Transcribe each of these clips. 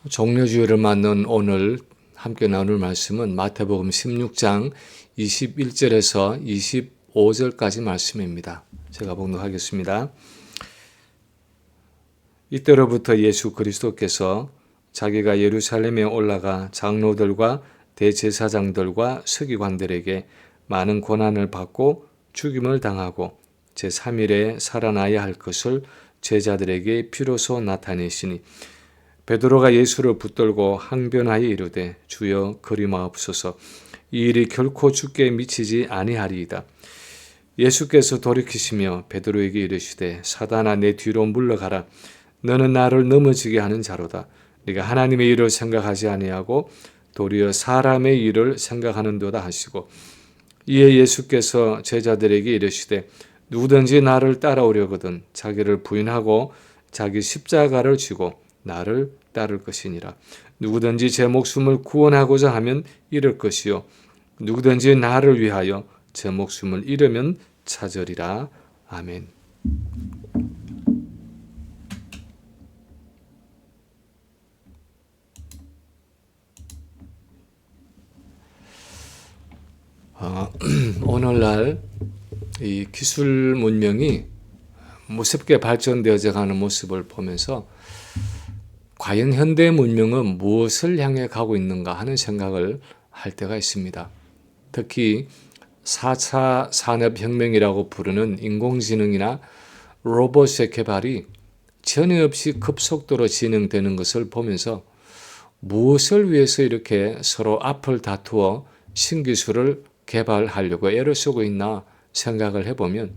종려주일을 맞는 오늘 함께 나눌 말씀은 마태복음 16장 21절에서 25절까지 말씀입니다. 제가 봉독하겠습니다. 이때로부터 예수 그리스도께서 자기가 예루살렘에 올라가 장로들과 대제사장들과 서기관들에게 많은 고난을 받고 죽임을 당하고 제3일에 살아나야 할 것을 제자들에게 비로소 나타내시니 베드로가 예수를 붙들고 항변하여 이르되 주여 그리마옵소서, 이 일이 결코 주께 미치지 아니하리이다. 예수께서 돌이키시며 베드로에게 이르시되 사단아 내 뒤로 물러가라. 너는 나를 넘어지게 하는 자로다. 네가 하나님의 일을 생각하지 아니하고 도리어 사람의 일을 생각하는도다 하시고, 이에 예수께서 제자들에게 이르시되 누구든지 나를 따라오려거든 자기를 부인하고 자기 십자가를 지고 나를 따를 것이니라. 누구든지 제 목숨을 구원하고자 하면 잃을 것이요 누구든지 나를 위하여 제 목숨을 잃으면 찾으리라. 아멘. 오늘날 이 기술 문명이 무섭게 발전되어져 가는 모습을 보면서 과연 현대 문명은 무엇을 향해 가고 있는가 하는 생각을 할 때가 있습니다. 특히 4차 산업혁명이라고 부르는 인공지능이나 로봇의 개발이 전에 없이 급속도로 진행되는 것을 보면서 무엇을 위해서 이렇게 서로 앞을 다투어 신기술을 개발하려고 애를 쓰고 있나 생각을 해보면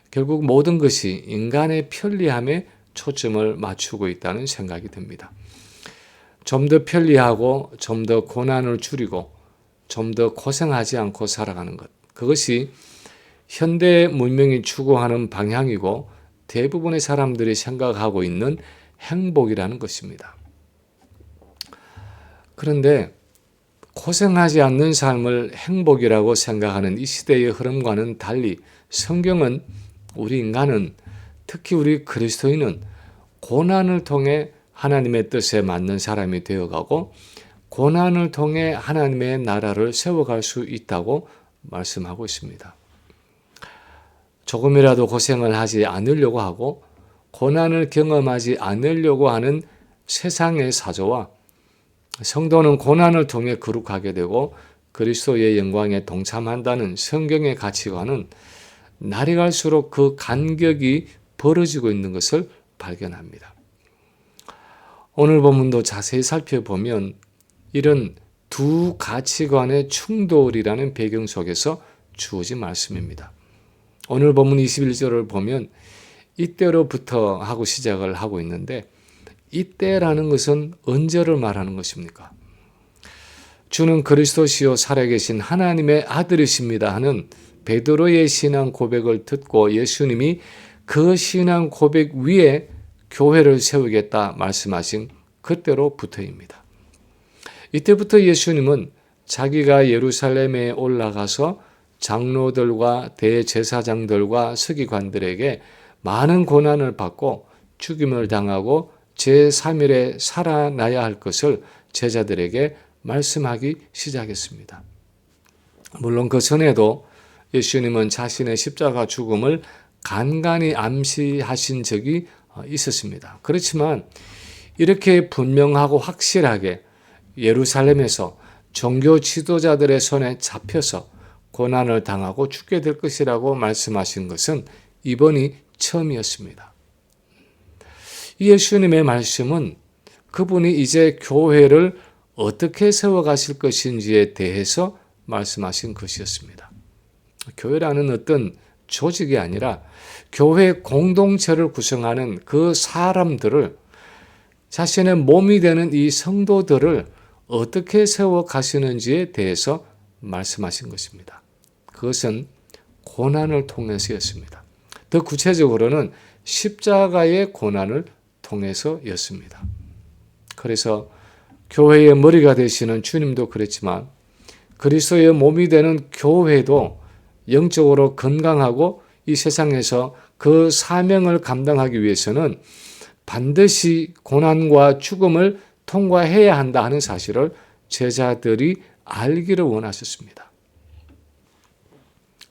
결국 모든 것이 인간의 편리함에 초점을 맞추고 있다는 생각이 듭니다. 좀 더 편리하고 좀 더 고난을 줄이고 좀 더 고생하지 않고 살아가는 것, 그것이 현대 문명이 추구하는 방향이고 대부분의 사람들이 생각하고 있는 행복이라는 것입니다. 그런데 고생하지 않는 삶을 행복이라고 생각하는 이 시대의 흐름과는 달리 성경은 우리 인간은, 특히 우리 그리스도인은 고난을 통해 하나님의 뜻에 맞는 사람이 되어가고 고난을 통해 하나님의 나라를 세워갈 수 있다고 말씀하고 있습니다. 조금이라도 고생을 하지 않으려고 하고 고난을 경험하지 않으려고 하는 세상의 사조와 성도는 고난을 통해 거룩하게 되고 그리스도의 영광에 동참한다는 성경의 가치관은 날이 갈수록 그 간격이 벌어지고 있는 것을 발견합니다. 오늘 본문도 자세히 살펴보면 이런 두 가치관의 충돌이라는 배경 속에서 주어진 말씀입니다. 오늘 본문 21절을 보면 이때로부터 하고 시작을 하고 있는데, 이때라는 것은 언제를 말하는 것입니까? 주는 그리스도시요 살아계신 하나님의 아들이십니다 하는 베드로의 신앙 고백을 듣고 예수님이 그 신앙 고백 위에 교회를 세우겠다 말씀하신 그때로부터입니다. 이때부터 예수님은 자기가 예루살렘에 올라가서 장로들과 대제사장들과 서기관들에게 많은 고난을 받고 죽임을 당하고 제3일에 살아나야 할 것을 제자들에게 말씀하기 시작했습니다. 물론 그 전에도 예수님은 자신의 십자가 죽음을 간간히 암시하신 적이 있었습니다. 그렇지만 이렇게 분명하고 확실하게 예루살렘에서 종교 지도자들의 손에 잡혀서 고난을 당하고 죽게 될 것이라고 말씀하신 것은 이번이 처음이었습니다. 예수님의 말씀은 그분이 이제 교회를 어떻게 세워가실 것인지에 대해서 말씀하신 것이었습니다. 교회라는 어떤 조직이 아니라 교회 공동체를 구성하는 그 사람들을, 자신의 몸이 되는 이 성도들을 어떻게 세워가시는지에 대해서 말씀하신 것입니다. 그것은 고난을 통해서였습니다. 더 구체적으로는 십자가의 고난을 통해서였습니다. 그래서 교회의 머리가 되시는 주님도 그랬지만 그리스도의 몸이 되는 교회도 영적으로 건강하고 이 세상에서 그 사명을 감당하기 위해서는 반드시 고난과 죽음을 통과해야 한다 하는 사실을 제자들이 알기를 원하셨습니다.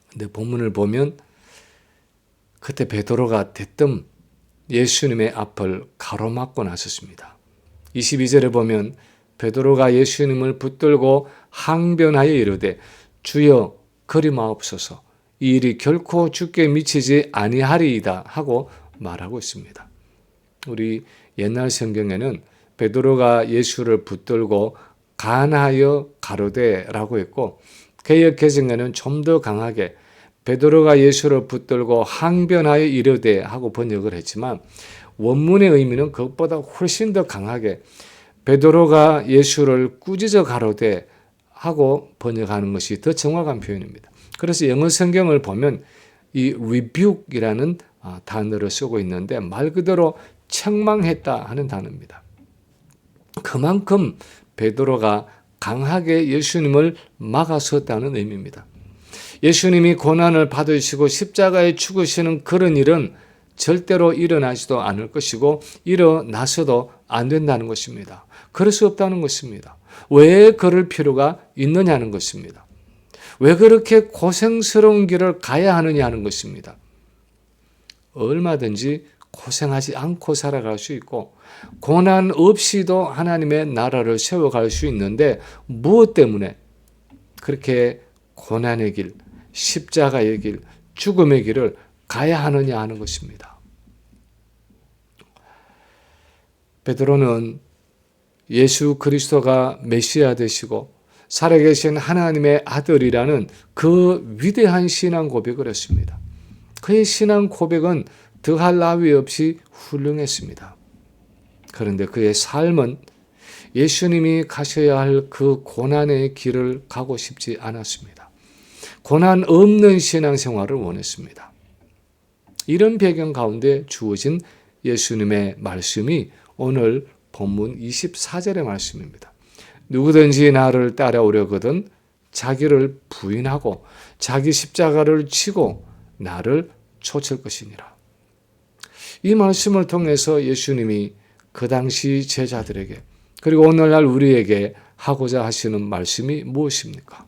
근데 본문을 보면 그때 베드로가 대뜸 예수님의 앞을 가로막고 나섰습니다. 22절에 보면 베드로가 예수님을 붙들고 항변하여 이르되 주여 그리마옵소서 이 일이 결코 주께 미치지 아니하리이다 하고 말하고 있습니다. 우리 옛날 성경에는 베드로가 예수를 붙들고 간하여 가로되라고 했고 개역 개정에는 좀 더 강하게 베드로가 예수를 붙들고 항변하여 이르되 하고 번역을 했지만 원문의 의미는 그것보다 훨씬 더 강하게 베드로가 예수를 꾸짖어 가로되 하고 번역하는 것이 더 정확한 표현입니다. 그래서 영어 성경을 보면 이 rebuke이라는 단어를 쓰고 있는데 말 그대로 책망했다 하는 단어입니다. 그만큼 베드로가 강하게 예수님을 막아섰다는 의미입니다. 예수님이 고난을 받으시고 십자가에 죽으시는 그런 일은 절대로 일어나지도 않을 것이고 일어나서도 안 된다는 것입니다. 그럴 수 없다는 것입니다. 왜 그럴 필요가 있느냐는 것입니다. 왜 그렇게 고생스러운 길을 가야 하느냐 하는 것입니다. 얼마든지 고생하지 않고 살아갈 수 있고 고난 없이도 하나님의 나라를 세워갈 수 있는데 무엇 때문에 그렇게 고난의 길, 십자가의 길, 죽음의 길을 가야 하느냐 하는 것입니다. 베드로는 예수 그리스도가 메시아 되시고 살아계신 하나님의 아들이라는 그 위대한 신앙 고백을 했습니다. 그의 신앙 고백은 더할 나위 없이 훌륭했습니다. 그런데 그의 삶은 예수님이 가셔야 할 그 고난의 길을 가고 싶지 않았습니다. 고난 없는 신앙생활을 원했습니다. 이런 배경 가운데 주어진 예수님의 말씀이 오늘 본문 24절의 말씀입니다. 누구든지 나를 따라오려거든 자기를 부인하고 자기 십자가를 지고 나를 좇을 것이니라. 이 말씀을 통해서 예수님이 그 당시 제자들에게 그리고 오늘날 우리에게 하고자 하시는 말씀이 무엇입니까?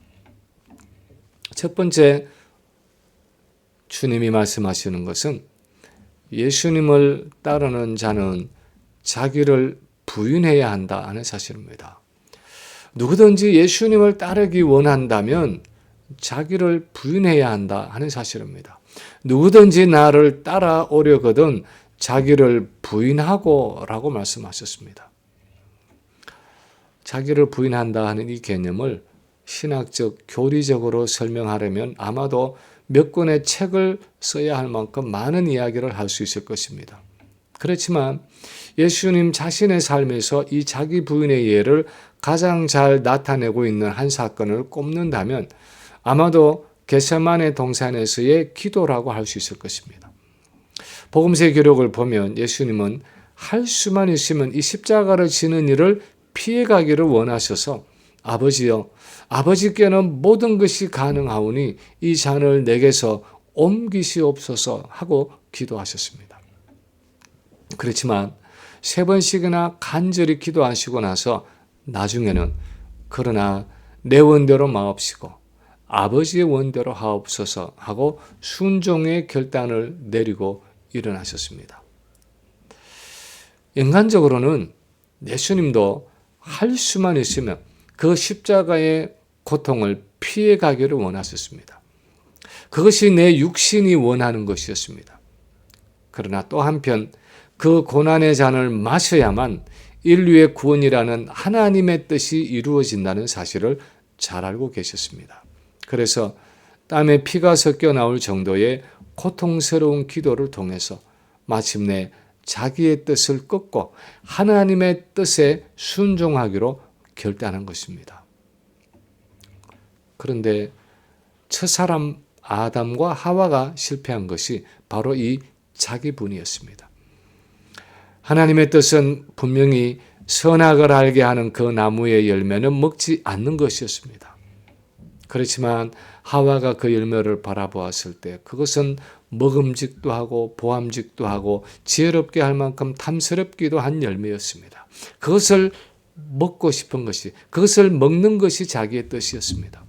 첫 번째 주님이 말씀하시는 것은 예수님을 따르는 자는 자기를 부인해야 한다 하는 사실입니다. 누구든지 예수님을 따르기 원한다면 자기를 부인해야 한다 하는 사실입니다. 누구든지 나를 따라오려거든 자기를 부인하고 라고 말씀하셨습니다. 자기를 부인한다 하는 이 개념을 신학적, 교리적으로 설명하려면 아마도 몇 권의 책을 써야 할 만큼 많은 이야기를 할 수 있을 것입니다. 그렇지만 예수님 자신의 삶에서 이 자기 부인의 예를 가장 잘 나타내고 있는 한 사건을 꼽는다면 아마도 겟세마네 동산에서의 기도라고 할 수 있을 것입니다. 복음서 기록을 보면 예수님은 할 수만 있으면 이 십자가를 지는 일을 피해가기를 원하셔서 아버지여 아버지께는 모든 것이 가능하오니 이 잔을 내게서 옮기시옵소서 하고 기도하셨습니다. 그렇지만 3번씩이나 간절히 기도하시고 나서 나중에는 그러나 내 원대로 마옵시고 아버지의 원대로 하옵소서 하고 순종의 결단을 내리고 일어나셨습니다. 인간적으로는 예수님도 할 수만 있으면 그 십자가의 고통을 피해가기를 원하셨습니다. 그것이 내 육신이 원하는 것이었습니다. 그러나 또 한편 그 고난의 잔을 마셔야만 인류의 구원이라는 하나님의 뜻이 이루어진다는 사실을 잘 알고 계셨습니다. 그래서 땀에 피가 섞여 나올 정도의 고통스러운 기도를 통해서 마침내 자기의 뜻을 꺾고 하나님의 뜻에 순종하기로 결단한 것입니다. 그런데 첫사람 아담과 하와가 실패한 것이 바로 이 자기분이었습니다. 하나님의 뜻은 분명히 선악을 알게 하는 그 나무의 열매는 먹지 않는 것이었습니다. 그렇지만 하와가 그 열매를 바라보았을 때 그것은 먹음직도 하고 보암직도 하고 지혜롭게 할 만큼 탐스럽기도 한 열매였습니다. 그것을 먹고 싶은 것이, 그것을 먹는 것이 자기의 뜻이었습니다.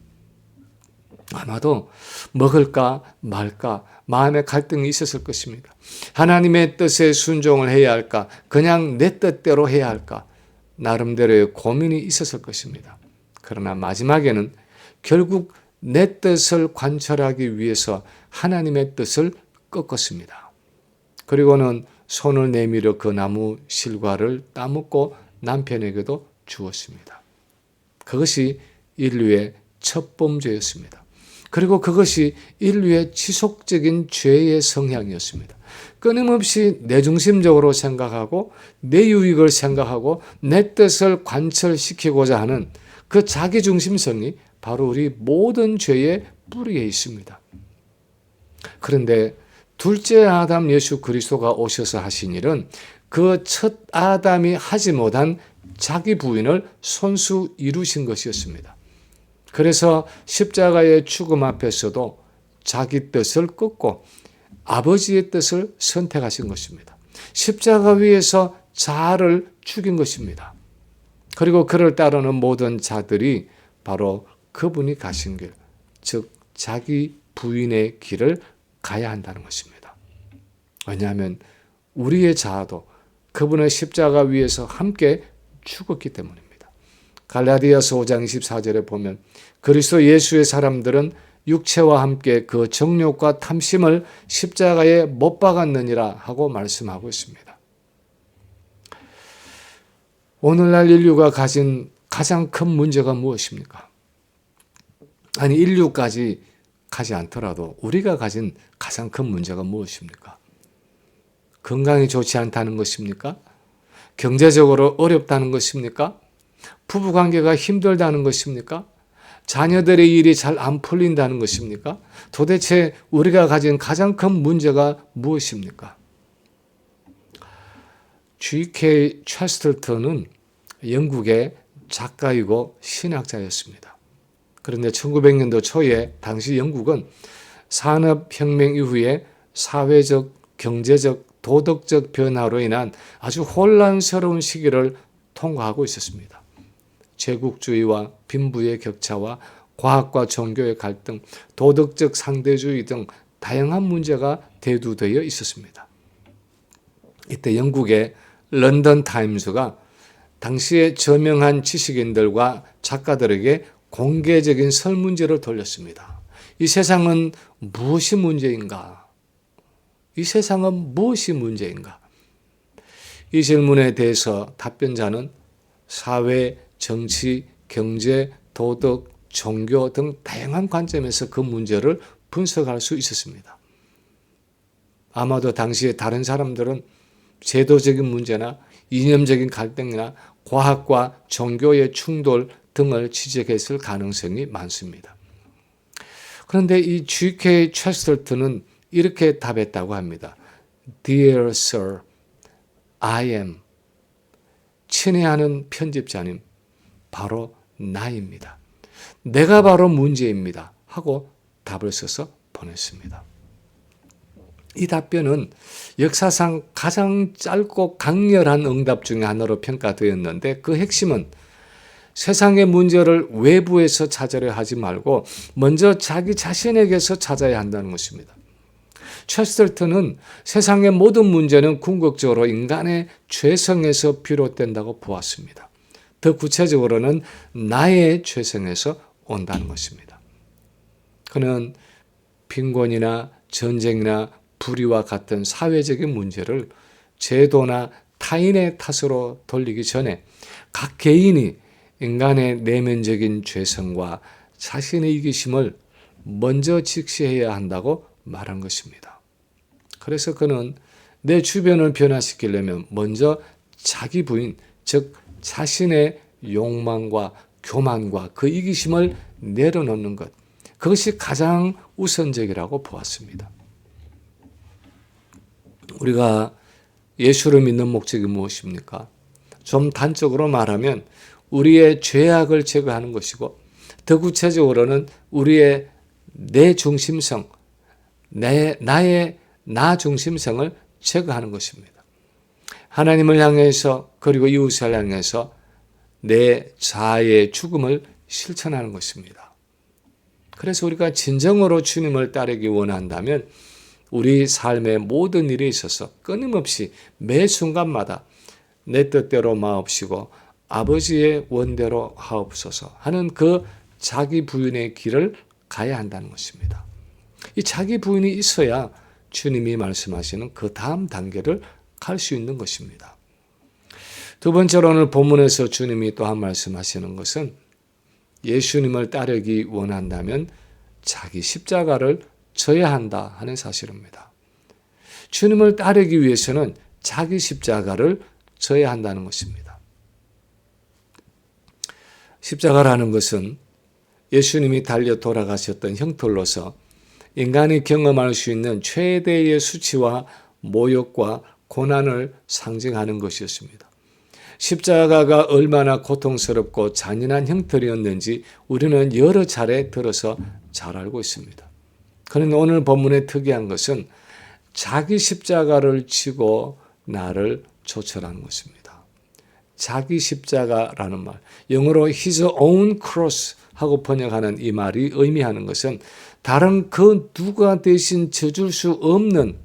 아마도 먹을까 말까 마음의 갈등이 있었을 것입니다. 하나님의 뜻에 순종을 해야 할까, 그냥 내 뜻대로 해야 할까, 나름대로의 고민이 있었을 것입니다. 그러나 마지막에는 결국 내 뜻을 관철하기 위해서 하나님의 뜻을 꺾었습니다. 그리고는 손을 내밀어 그 나무 실과를 따먹고 남편에게도 주었습니다. 그것이 인류의 첫 범죄였습니다. 그리고 그것이 인류의 지속적인 죄의 성향이었습니다. 끊임없이 내중심적으로 생각하고 내 유익을 생각하고 내 뜻을 관철시키고자 하는 그 자기중심성이 바로 우리 모든 죄의 뿌리에 있습니다. 그런데 둘째 아담 예수 그리스도가 오셔서 하신 일은 그 첫 아담이 하지 못한 자기 부인을 손수 이루신 것이었습니다. 그래서 십자가의 죽음 앞에서도 자기 뜻을 꺾고 아버지의 뜻을 선택하신 것입니다. 십자가 위에서 자아를 죽인 것입니다. 그리고 그를 따르는 모든 자들이 바로 그분이 가신 길, 즉 자기 부인의 길을 가야 한다는 것입니다. 왜냐하면 우리의 자아도 그분의 십자가 위에서 함께 죽었기 때문입니다. 갈라디아서 5장 24절에 보면 그리스도 예수의 사람들은 육체와 함께 그 정욕과 탐심을 십자가에 못 박았느니라 하고 말씀하고 있습니다. 오늘날 인류가 가진 가장 큰 문제가 무엇입니까? 아니, 인류까지 가지 않더라도 우리가 가진 가장 큰 문제가 무엇입니까? 건강이 좋지 않다는 것입니까? 경제적으로 어렵다는 것입니까? 부부관계가 힘들다는 것입니까? 자녀들의 일이 잘 안 풀린다는 것입니까? 도대체 우리가 가진 가장 큰 문제가 무엇입니까? G.K. 체스터턴은 영국의 작가이고 신학자였습니다. 그런데 1900년도 초에 당시 영국은 산업혁명 이후에 사회적, 경제적, 도덕적 변화로 인한 아주 혼란스러운 시기를 통과하고 있었습니다. 제국주의와 빈부의 격차와 과학과 종교의 갈등, 도덕적 상대주의 등 다양한 문제가 대두되어 있었습니다. 이때 영국의 런던 타임스가 당시의 저명한 지식인들과 작가들에게 공개적인 설문지를 돌렸습니다. 이 세상은 무엇이 문제인가? 이 세상은 무엇이 문제인가? 이 질문에 대해서 답변자는 사회, 정치, 경제, 도덕, 종교 등 다양한 관점에서 그 문제를 분석할 수 있었습니다. 아마도 당시에 다른 사람들은 제도적인 문제나 이념적인 갈등이나 과학과 종교의 충돌 등을 지적했을 가능성이 많습니다. 그런데 이 G.K. 체스터턴은 이렇게 답했다고 합니다. Dear Sir, I am. 친애하는 편집자님, 바로 나입니다. 내가 바로 문제입니다. 하고 답을 써서 보냈습니다. 이 답변은 역사상 가장 짧고 강렬한 응답 중에 하나로 평가되었는데 그 핵심은 세상의 문제를 외부에서 찾으려 하지 말고 먼저 자기 자신에게서 찾아야 한다는 것입니다. 체스터턴은 세상의 모든 문제는 궁극적으로 인간의 죄성에서 비롯된다고 보았습니다. 더 구체적으로는 나의 죄성에서 온다는 것입니다. 그는 빈곤이나 전쟁이나 불의와 같은 사회적인 문제를 제도나 타인의 탓으로 돌리기 전에 각 개인이 인간의 내면적인 죄성과 자신의 이기심을 먼저 직시해야 한다고 말한 것입니다. 그래서 그는 내 주변을 변화시키려면 먼저 자기 부인, 즉 자신의 욕망과 교만과 그 이기심을 내려놓는 것, 그것이 가장 우선적이라고 보았습니다. 우리가 예수를 믿는 목적이 무엇입니까? 좀 단적으로 말하면 우리의 죄악을 제거하는 것이고, 더 구체적으로는 우리의 내 중심성, 나의 나 중심성을 제거하는 것입니다. 하나님을 향해서 그리고 이웃을 향해서 내 자아의 죽음을 실천하는 것입니다. 그래서 우리가 진정으로 주님을 따르기 원한다면 우리 삶의 모든 일에 있어서 끊임없이 매 순간마다 내 뜻대로 마옵시고 아버지의 원대로 하옵소서 하는 그 자기 부인의 길을 가야 한다는 것입니다. 이 자기 부인이 있어야 주님이 말씀하시는 그 다음 단계를 갈 수 있는 것입니다. 두 번째로 오늘 본문에서 주님이 또한 말씀하시는 것은 예수님을 따르기 원한다면 자기 십자가를 져야 한다 하는 사실입니다. 주님을 따르기 위해서는 자기 십자가를 져야 한다는 것입니다. 십자가라는 것은 예수님이 달려 돌아가셨던 형틀로서 인간이 경험할 수 있는 최대의 수치와 모욕과 고난을 상징하는 것이었습니다. 십자가가 얼마나 고통스럽고 잔인한 형틀이었는지 우리는 여러 차례 들어서 잘 알고 있습니다. 그런데 오늘 본문의 특이한 것은 자기 십자가를 지고 나를 쫓으라는 것입니다. 자기 십자가라는 말, 영어로 his own cross 하고 번역하는 이 말이 의미하는 것은 다른 그 누가 대신 져줄 수 없는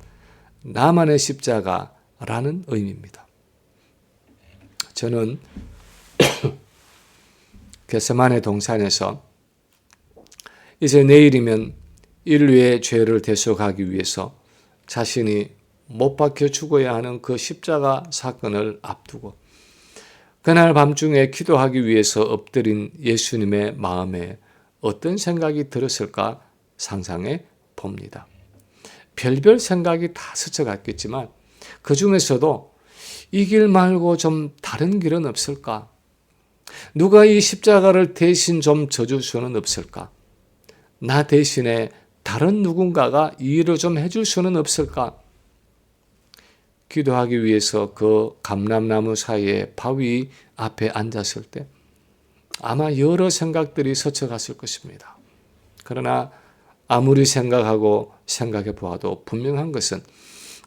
나만의 십자가라는 의미입니다. 저는 겟세마네 동산에서 이제 내일이면 인류의 죄를 대속하기 위해서 자신이 못 박혀 죽어야 하는 그 십자가 사건을 앞두고 그날 밤중에 기도하기 위해서 엎드린 예수님의 마음에 어떤 생각이 들었을까 상상해 봅니다. 별별 생각이 다 스쳐갔겠지만 그 중에서도 이 길 말고 좀 다른 길은 없을까? 누가 이 십자가를 대신 좀 져줄 수는 없을까? 나 대신에 다른 누군가가 이 일을 좀 해줄 수는 없을까? 기도하기 위해서 그 감람나무 사이에 바위 앞에 앉았을 때 아마 여러 생각들이 스쳐갔을 것입니다. 그러나 아무리 생각하고 생각해 보아도 분명한 것은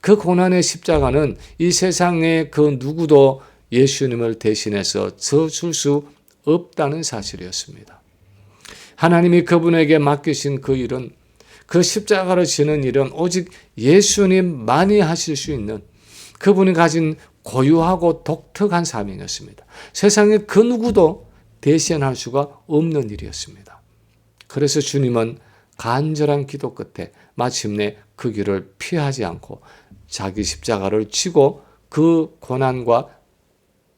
그 고난의 십자가는 이 세상에 그 누구도 예수님을 대신해서 져줄 수 없다는 사실이었습니다. 하나님이 그분에게 맡기신 그 일은, 그 십자가를 지는 일은 오직 예수님만이 하실 수 있는 그분이 가진 고유하고 독특한 사명이었습니다. 세상에 그 누구도 대신할 수가 없는 일이었습니다. 그래서 주님은 간절한 기도 끝에 마침내 그 길을 피하지 않고 자기 십자가를 지고 그 고난과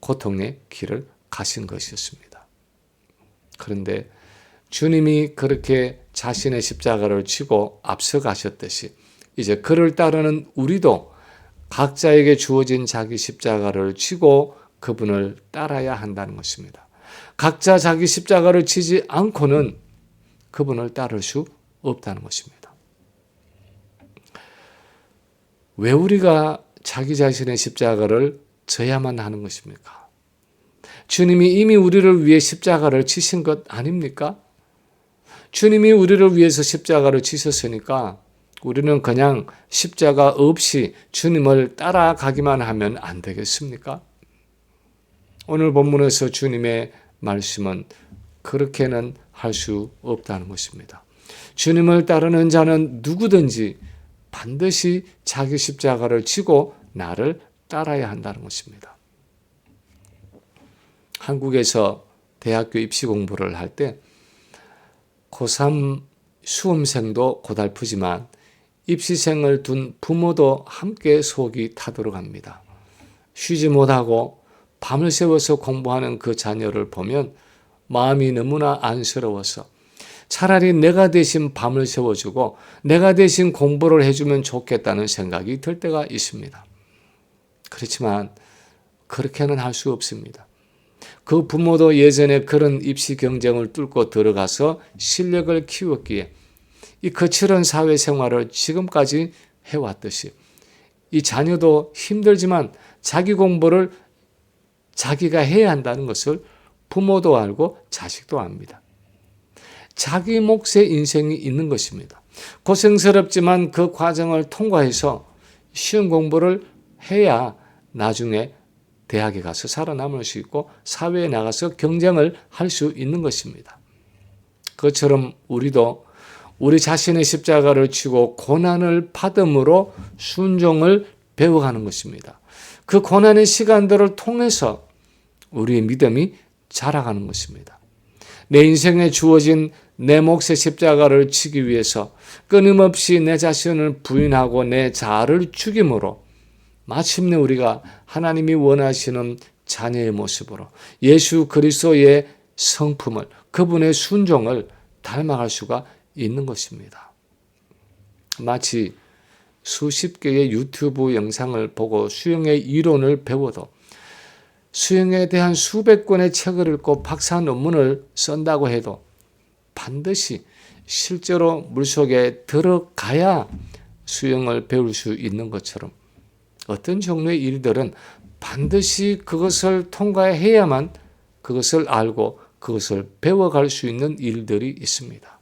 고통의 길을 가신 것이었습니다. 그런데 주님이 그렇게 자신의 십자가를 지고 앞서가셨듯이 이제 그를 따르는 우리도 각자에게 주어진 자기 십자가를 지고 그분을 따라야 한다는 것입니다. 각자 자기 십자가를 지지 않고는 그분을 따를 수 없다는 것입니다. 왜 우리가 자기 자신의 십자가를 져야만 하는 것입니까? 주님이 이미 우리를 위해 십자가를 지신 것 아닙니까? 주님이 우리를 위해서 십자가를 지셨으니까 우리는 그냥 십자가 없이 주님을 따라가기만 하면 안 되겠습니까? 오늘 본문에서 주님의 말씀은 그렇게는 할 수 없다는 것입니다. 주님을 따르는 자는 누구든지 반드시 자기 십자가를 지고 나를 따라야 한다는 것입니다. 한국에서 대학교 입시 공부를 할 때 고3 수험생도 고달프지만 입시생을 둔 부모도 함께 속이 타도록 합니다. 쉬지 못하고 밤을 새워서 공부하는 그 자녀를 보면 마음이 너무나 안쓰러워서 차라리 내가 대신 밤을 새워주고 내가 대신 공부를 해주면 좋겠다는 생각이 들 때가 있습니다. 그렇지만 그렇게는 할 수 없습니다. 그 부모도 예전에 그런 입시 경쟁을 뚫고 들어가서 실력을 키웠기에 이 거칠은 사회생활을 지금까지 해왔듯이 이 자녀도 힘들지만 자기 공부를 자기가 해야 한다는 것을 부모도 알고 자식도 압니다. 자기 몫의 인생이 있는 것입니다. 고생스럽지만 그 과정을 통과해서 쉬운 공부를 해야 나중에 대학에 가서 살아남을 수 있고 사회에 나가서 경쟁을 할 수 있는 것입니다. 그것처럼 우리도 우리 자신의 십자가를 지고 고난을 받음으로 순종을 배워가는 것입니다. 그 고난의 시간들을 통해서 우리의 믿음이 자라가는 것입니다. 내 인생에 주어진 내 몫의 십자가를 지기 위해서 끊임없이 내 자신을 부인하고 내 자아를 죽임으로 마침내 우리가 하나님이 원하시는 자녀의 모습으로 예수 그리스도의 성품을, 그분의 순종을 닮아갈 수가 있는 것입니다. 마치 수십 개의 유튜브 영상을 보고 수영의 이론을 배워도 수영에 대한 수백 권의 책을 읽고 박사 논문을 쓴다고 해도 반드시 실제로 물속에 들어가야 수영을 배울 수 있는 것처럼 어떤 종류의 일들은 반드시 그것을 통과해야만 그것을 알고 그것을 배워갈 수 있는 일들이 있습니다.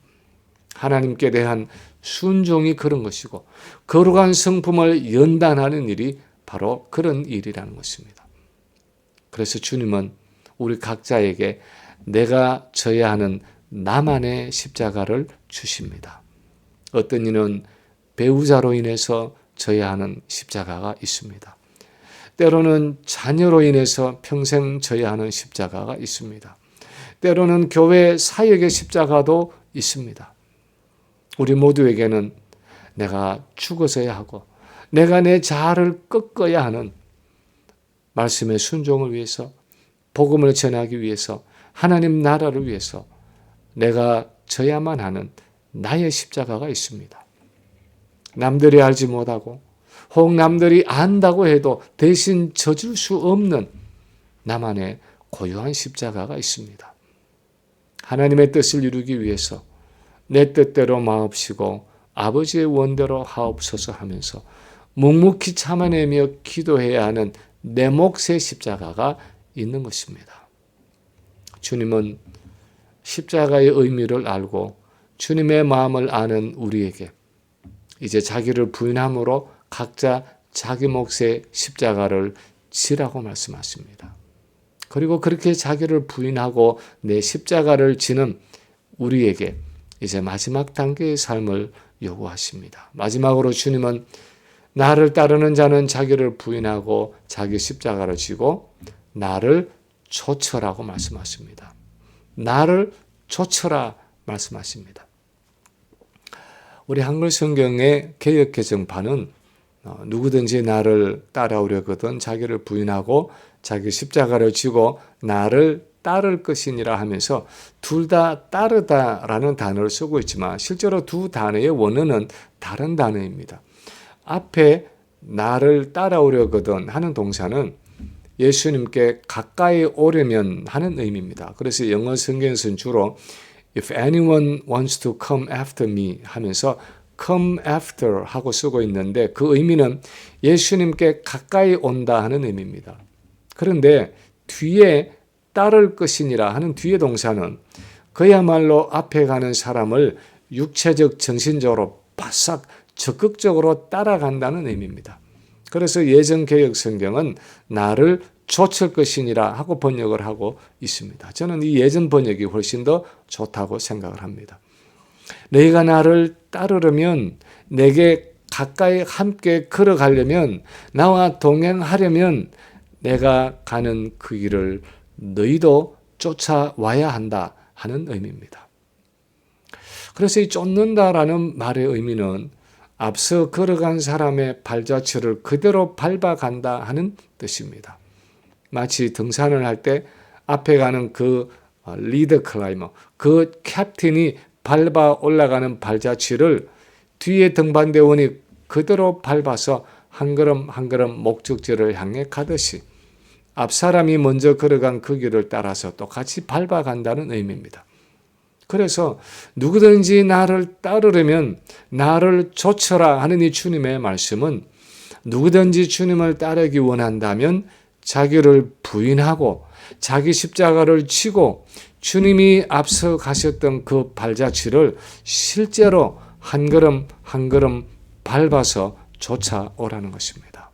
하나님께 대한 순종이 그런 것이고 거룩한 성품을 연단하는 일이 바로 그런 일이라는 것입니다. 그래서 주님은 우리 각자에게 내가 져야 하는 나만의 십자가를 주십니다. 어떤 이는 배우자로 인해서 져야 하는 십자가가 있습니다. 때로는 자녀로 인해서 평생 져야 하는 십자가가 있습니다. 때로는 교회 사역의 십자가도 있습니다. 우리 모두에게는 내가 죽어서야 하고 내가 내 자아를 꺾어야 하는 말씀의 순종을 위해서, 복음을 전하기 위해서, 하나님 나라를 위해서 내가 져야만 하는 나의 십자가가 있습니다. 남들이 알지 못하고 혹 남들이 안다고 해도 대신 져줄 수 없는 나만의 고유한 십자가가 있습니다. 하나님의 뜻을 이루기 위해서 내 뜻대로 마옵시고 아버지의 원대로 하옵소서 하면서 묵묵히 참아내며 기도해야 하는 내 몫의 십자가가 있는 것입니다. 주님은 십자가의 의미를 알고 주님의 마음을 아는 우리에게 이제 자기를 부인함으로 각자 자기 몫의 십자가를 지라고 말씀하십니다. 그리고 그렇게 자기를 부인하고 내 십자가를 지는 우리에게 이제 마지막 단계의 삶을 요구하십니다. 마지막으로 주님은 나를 따르는 자는 자기를 부인하고 자기 십자가를 지고 나를 좇으라고 말씀하십니다. 나를 좇으라 말씀하십니다. 우리 한글 성경의 개역 개정판은 누구든지 나를 따라오려거든 자기를 부인하고 자기 십자가를 지고 나를 따를 것이니라 하면서 둘 다 따르다라는 단어를 쓰고 있지만 실제로 두 단어의 원어는 다른 단어입니다. 앞에 나를 따라오려거든 하는 동사는 예수님께 가까이 오려면 하는 의미입니다. 그래서 영어 성경에서는 주로 If anyone wants to come after me 하면서 come after 하고 쓰고 있는데 그 의미는 예수님께 가까이 온다 하는 의미입니다. 그런데 뒤에 따를 것이니라 하는 뒤의 동사는 그야말로 앞에 가는 사람을 육체적, 정신적으로 바싹 적극적으로 따라간다는 의미입니다. 그래서 예전 개역 성경은 나를 좇을 것이니라 하고 번역을 하고 있습니다. 저는 이 예전 번역이 훨씬 더 좋다고 생각을 합니다. 너희가 나를 따르려면, 내게 가까이 함께 걸어가려면, 나와 동행하려면 내가 가는 그 길을 너희도 쫓아와야 한다 하는 의미입니다. 그래서 이 쫓는다라는 말의 의미는 앞서 걸어간 사람의 발자취를 그대로 밟아간다 하는 뜻입니다. 마치 등산을 할 때 앞에 가는 그 리더 클라이머, 그 캡틴이 밟아 올라가는 발자취를 뒤에 등반대원이 그대로 밟아서 한 걸음 한 걸음 목적지를 향해 가듯이 앞 사람이 먼저 걸어간 그 길을 따라서 똑같이 밟아간다는 의미입니다. 그래서 누구든지 나를 따르려면 나를 좇으라 하는 이 주님의 말씀은 누구든지 주님을 따르기 원한다면 자기를 부인하고 자기 십자가를 지고 주님이 앞서 가셨던 그 발자취를 실제로 한 걸음 한 걸음 밟아서 쫓아오라는 것입니다.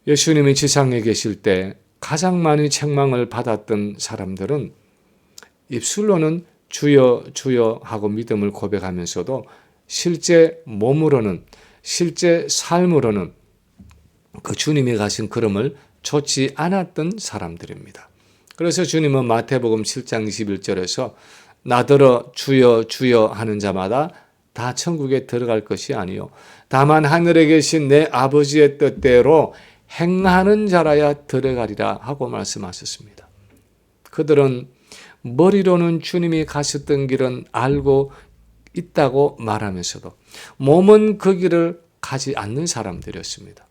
예수님이 지상에 계실 때 가장 많이 책망을 받았던 사람들은 입술로는 주여 주여 하고 믿음을 고백하면서도 실제 몸으로는, 실제 삶으로는 그 주님이 가신 걸음을 좇지 않았던 사람들입니다. 그래서 주님은 마태복음 7장 21절에서 나더러 주여 주여 하는 자마다 다 천국에 들어갈 것이 아니요 다만 하늘에 계신 내 아버지의 뜻대로 행하는 자라야 들어가리라 하고 말씀하셨습니다. 그들은 머리로는 주님이 가셨던 길은 알고 있다고 말하면서도 몸은 그 길을 가지 않는 사람들이었습니다.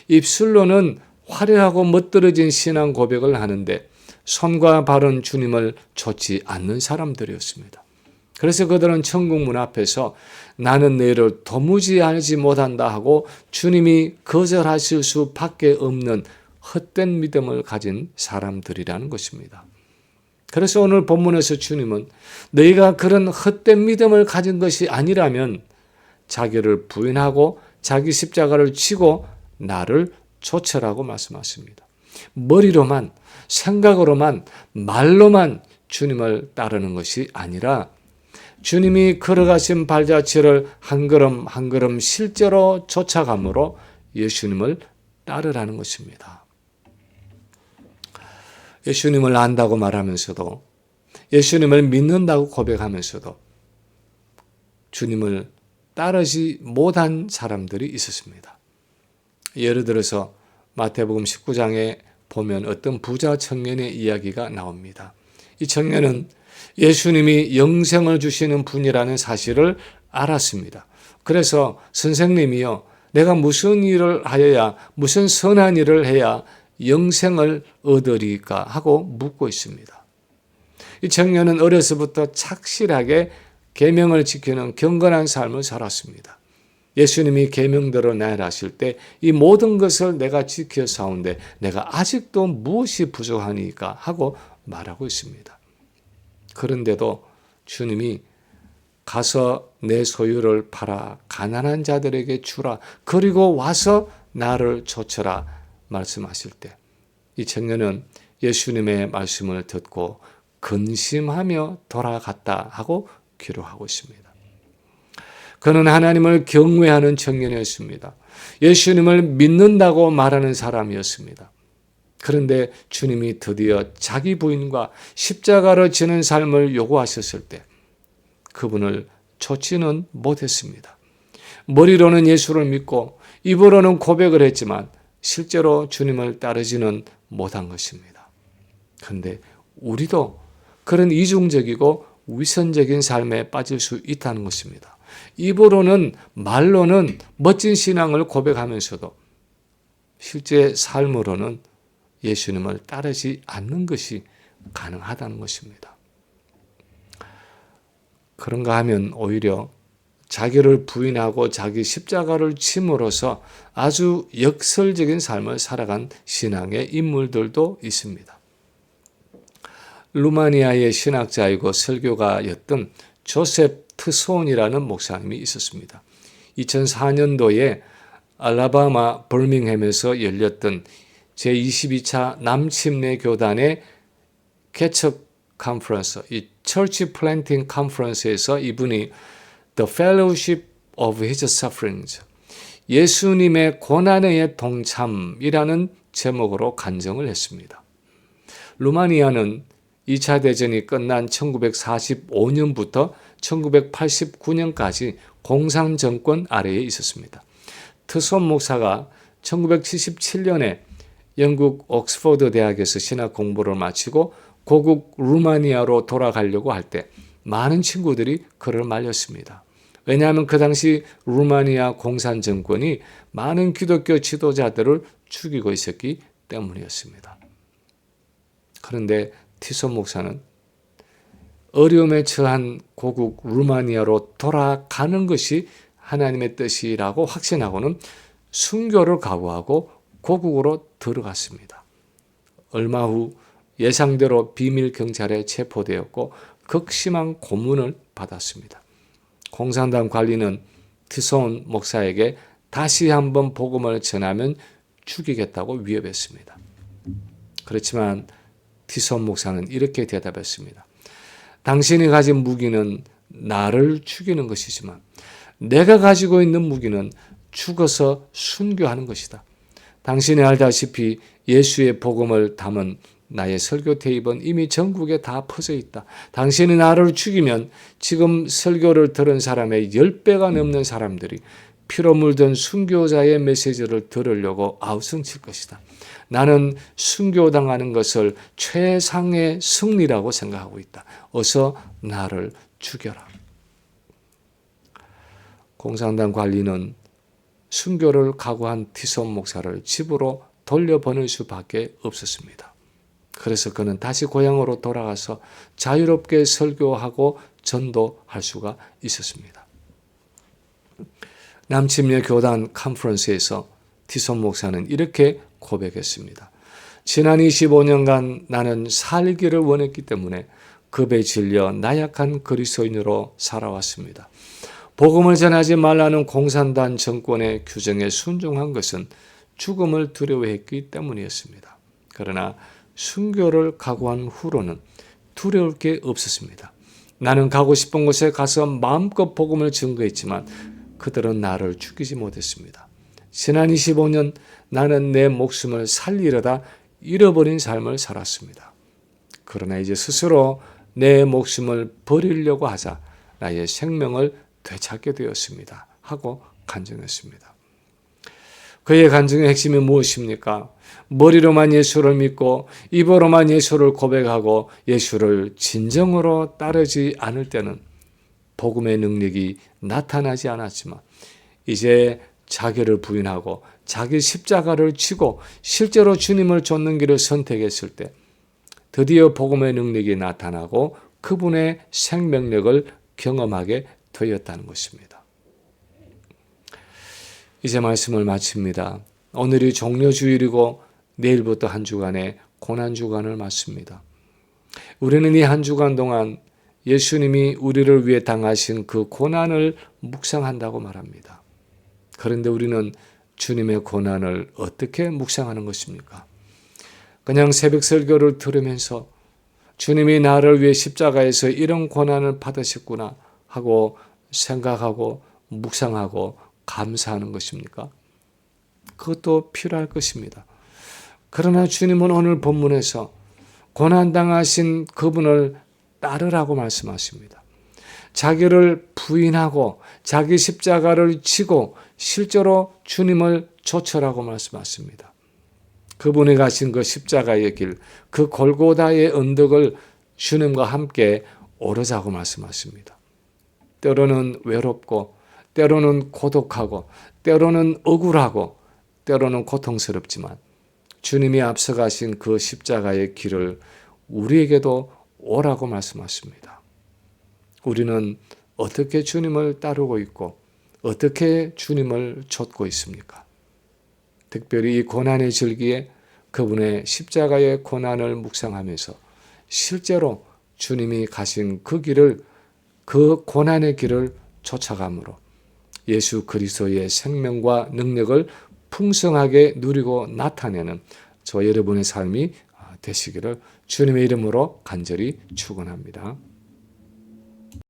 입술로는 화려하고 멋들어진 신앙 고백을 하는데 손과 발은 주님을 좇지 않는 사람들이었습니다. 그래서 그들은 천국 문 앞에서 나는 너희를 도무지 알지 못한다 하고 주님이 거절하실 수밖에 없는 헛된 믿음을 가진 사람들이라는 것입니다. 그래서 오늘 본문에서 주님은 너희가 그런 헛된 믿음을 가진 것이 아니라면 자기를 부인하고 자기 십자가를 지고 나를 좇으라고 말씀하십니다. 머리로만, 생각으로만, 말로만 주님을 따르는 것이 아니라 주님이 걸어가신 발자취를 한 걸음 한 걸음 실제로 쫓아감으로 예수님을 따르라는 것입니다. 예수님을 안다고 말하면서도 예수님을 믿는다고 고백하면서도 주님을 따르지 못한 사람들이 있었습니다. 예를 들어서 마태복음 19장에 보면 어떤 부자 청년의 이야기가 나옵니다. 이 청년은 예수님이 영생을 주시는 분이라는 사실을 알았습니다. 그래서 선생님이요, 내가 무슨 일을 하여야, 무슨 선한 일을 해야 영생을 얻으리까 하고 묻고 있습니다. 이 청년은 어려서부터 착실하게 계명을 지키는 경건한 삶을 살았습니다. 예수님이 계명대로 나열하실 때 이 모든 것을 내가 지켜사온데 내가 아직도 무엇이 부족하니까 하고 말하고 있습니다. 그런데도 주님이 가서 내 소유를 팔아 가난한 자들에게 주라, 그리고 와서 나를 좇으라 말씀하실 때 이 청년은 예수님의 말씀을 듣고 근심하며 돌아갔다 하고 기록하고 있습니다. 그는 하나님을 경외하는 청년이었습니다. 예수님을 믿는다고 말하는 사람이었습니다. 그런데 주님이 드디어 자기 부인과 십자가를 지는 삶을 요구하셨을 때 그분을 좇지는 못했습니다. 머리로는 예수를 믿고 입으로는 고백을 했지만 실제로 주님을 따르지는 못한 것입니다. 그런데 우리도 그런 이중적이고 위선적인 삶에 빠질 수 있다는 것입니다. 입으로는, 말로는 멋진 신앙을 고백하면서도 실제 삶으로는 예수님을 따르지 않는 것이 가능하다는 것입니다. 그런가 하면 오히려 자기를 부인하고 자기 십자가를 짐으로써 아주 역설적인 삶을 살아간 신앙의 인물들도 있습니다. 루마니아의 신학자이고 설교가였던 조셉 트소온이라는 목사님이 있었습니다. 2004년도에 알라바마 버밍햄에서 열렸던 제22차 남침례 교단의 개척 컨퍼런스, 이 처치 플랜팅 컨퍼런스에서 이분이 The Fellowship of His Sufferings, 예수님의 고난의 동참이라는 제목으로 간증을 했습니다. 루마니아는 2차 대전이 끝난 1945년부터 1989년까지 공산 정권 아래에 있었습니다. 트손 목사가 1977년에 영국 옥스퍼드 대학에서 신학 공부를 마치고 고국 루마니아로 돌아가려고 할 때 많은 친구들이 그를 말렸습니다. 왜냐하면 그 당시 루마니아 공산 정권이 많은 기독교 지도자들을 죽이고 있었기 때문이었습니다. 그런데 티손 목사는 어려움에 처한 고국 루마니아로 돌아가는 것이 하나님의 뜻이라고 확신하고는 순교를 각오하고 고국으로 들어갔습니다. 얼마 후 예상대로 비밀 경찰에 체포되었고 극심한 고문을 받았습니다. 공산당 관리는 티손 목사에게 다시 한번 복음을 전하면 죽이겠다고 위협했습니다. 그렇지만 티손 목사는 이렇게 대답했습니다. 당신이 가진 무기는 나를 죽이는 것이지만 내가 가지고 있는 무기는 죽어서 순교하는 것이다. 당신이 알다시피 예수의 복음을 담은 나의 설교 테이프는 이미 전국에 다 퍼져 있다. 당신이 나를 죽이면 지금 설교를 들은 사람의 10배가 넘는 사람들이 피로 물든 순교자의 메시지를 들으려고 아우성 칠 것이다. 나는 순교당하는 것을 최상의 승리라고 생각하고 있다. 어서 나를 죽여라. 공산당 관리는 순교를 각오한 티손 목사를 집으로 돌려보낼 수밖에 없었습니다. 그래서 그는 다시 고향으로 돌아가서 자유롭게 설교하고 전도할 수가 있었습니다. 남침례 교단 컨퍼런스에서 티손 목사는 이렇게 고백했습니다. 지난 25년간 나는 살기를 원했기 때문에 급에 질려 나약한 그리스도인으로 살아왔습니다. 복음을 전하지 말라는 공산당 정권의 규정에 순종한 것은 죽음을 두려워했기 때문이었습니다. 그러나 순교를 각오한 후로는 두려울 게 없었습니다. 나는 가고 싶은 곳에 가서 마음껏 복음을 증거했지만 그들은 나를 죽이지 못했습니다. 지난 25년 나는 내 목숨을 살리려다 잃어버린 삶을 살았습니다. 그러나 이제 스스로 내 목숨을 버리려고 하자 나의 생명을 되찾게 되었습니다. 하고 간증했습니다. 그의 간증의 핵심이 무엇입니까? 머리로만 예수를 믿고 입으로만 예수를 고백하고 예수를 진정으로 따르지 않을 때는 복음의 능력이 나타나지 않았지만 이제 자기를 부인하고 자기 십자가를 지고 실제로 주님을 쫓는 길을 선택했을 때 드디어 복음의 능력이 나타나고 그분의 생명력을 경험하게 되었다는 것입니다. 이제 말씀을 마칩니다. 오늘이 종료주일이고 내일부터 한 주간의 고난주간을 맞습니다. 우리는 이 한 주간 동안 예수님이 우리를 위해 당하신 그 고난을 묵상한다고 말합니다. 그런데 우리는 주님의 고난을 어떻게 묵상하는 것입니까? 그냥 새벽 설교를 들으면서 주님이 나를 위해 십자가에서 이런 고난을 받으셨구나 하고 생각하고 묵상하고 감사하는 것입니까? 그것도 필요할 것입니다. 그러나 주님은 오늘 본문에서 고난당하신 그분을 따르라고 말씀하십니다. 자기를 부인하고 자기 십자가를 지고 실제로 주님을 좇으라고 말씀하십니다. 그분이 가신 그 십자가의 길, 그 골고다의 언덕을 주님과 함께 오르자고 말씀하십니다. 때로는 외롭고 때로는 고독하고 때로는 억울하고 때로는 고통스럽지만 주님이 앞서가신 그 십자가의 길을 우리에게도 오라고 말씀하십니다. 우리는 어떻게 주님을 따르고 있고 어떻게 주님을 좇고 있습니까? 특별히 이 고난의 절기에 그분의 십자가의 고난을 묵상하면서 실제로 주님이 가신 그 길을, 그 고난의 길을 쫓아감으로 예수 그리스도의 생명과 능력을 풍성하게 누리고 나타내는 저 여러분의 삶이 되시기를 주님의 이름으로 간절히 축원합니다.